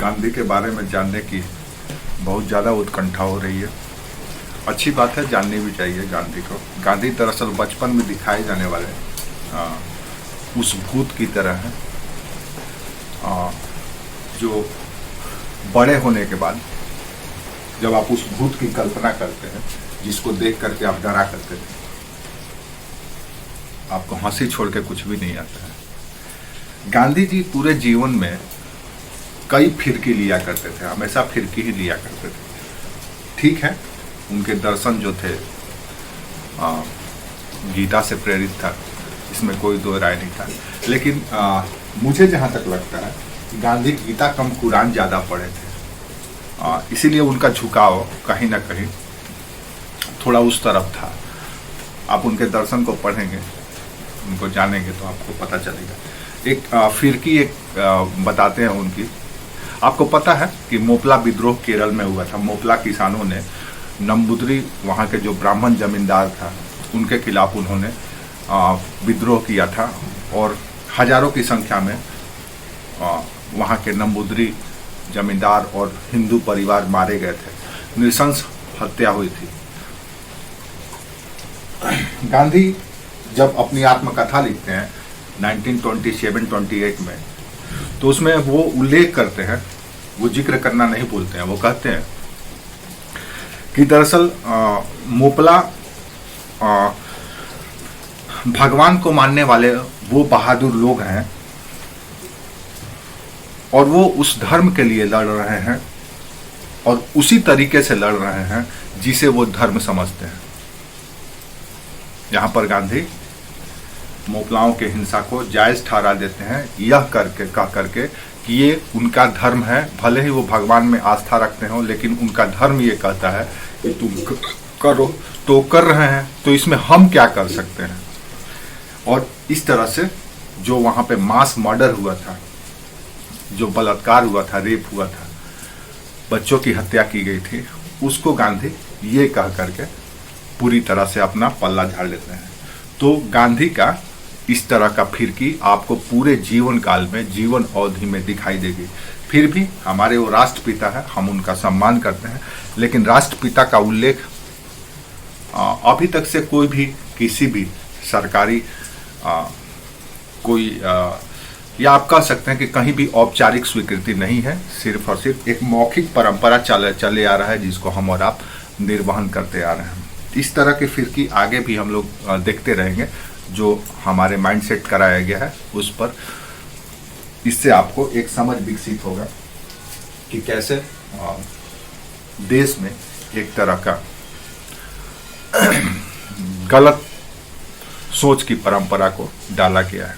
गांधी के बारे में जानने की बहुत ज़्यादा उत्कंठा हो रही है। अच्छी बात है, जाननी भी चाहिए गांधी को। गांधी दरअसल बचपन में दिखाए जाने वाले उस भूत की तरह है जो बड़े होने के बाद जब आप उस भूत की कल्पना करते हैं जिसको देख करके आप डरा करते थे, आपको हंसी छोड़ के कुछ भी नहीं आता है। गांधी जी पूरे जीवन में कई फिरकी लिया करते थे, हमेशा फिरकी ही लिया करते थे। ठीक है, उनके दर्शन जो थे गीता से प्रेरित था, इसमें कोई दो राय नहीं था। लेकिन मुझे जहाँ तक लगता है कि गांधी गीता कम कुरान ज़्यादा पढ़े थे, इसीलिए उनका झुकाव कहीं ना कहीं थोड़ा उस तरफ था। आप उनके दर्शन को पढ़ेंगे, उनको जानेंगे तो आपको पता चलेगा। एक फिरकी बताते हैं उनकी। आपको पता है कि मोपला विद्रोह केरल में हुआ था। मोपला किसानों ने नंबूदरी, वहाँ के जो ब्राह्मण जमींदार था, उनके खिलाफ उन्होंने विद्रोह किया था और हजारों की संख्या में वहाँ के नंबूदरी जमींदार और हिंदू परिवार मारे गए थे। नृशंस हत्या हुई थी। गांधी जब अपनी आत्मकथा लिखते हैं 1927-28 में, तो उसमें वो उल्लेख करते हैं, वो जिक्र करना नहीं भूलते हैं। वो कहते हैं कि दरअसल मोपला भगवान को मानने वाले वो बहादुर लोग हैं और वो उस धर्म के लिए लड़ रहे हैं और उसी तरीके से लड़ रहे हैं जिसे वो धर्म समझते हैं। यहाँ पर गांधी मोपलाओं के हिंसा को जायज ठहरा देते हैं, यह कह करके कि ये उनका धर्म है। भले ही वो भगवान में आस्था रखते हो, लेकिन उनका धर्म ये कहता है कि तुम करो, तो कर रहे हैं, तो इसमें हम क्या कर सकते हैं। और इस तरह से जो वहाँ पे मास मर्डर हुआ था, जो बलात्कार हुआ था, रेप हुआ था, बच्चों की हत्या की गई थी, उसको गांधी ये कह करके पूरी तरह से अपना पल्ला झाड़ लेते हैं। तो गांधी का इस तरह का फिरकी आपको पूरे जीवन काल में, जीवन अवधि में दिखाई देगी। फिर भी हमारे वो राष्ट्रपिता है, हम उनका सम्मान करते हैं, लेकिन राष्ट्रपिता का उल्लेख अभी तक से कोई भी किसी भी सरकारी या आप कह सकते हैं कि कहीं भी औपचारिक स्वीकृति नहीं है। सिर्फ और सिर्फ एक मौखिक परंपरा चले आ रहा है, जिसको हम और आप निर्वहन करते आ रहे हैं। इस तरह की फिरकी आगे भी हम लोग देखते रहेंगे, जो हमारे माइंडसेट कराया गया है उस पर। इससे आपको एक समझ विकसित होगा कि कैसे देश में एक तरह का गलत सोच की परंपरा को डाला गया है।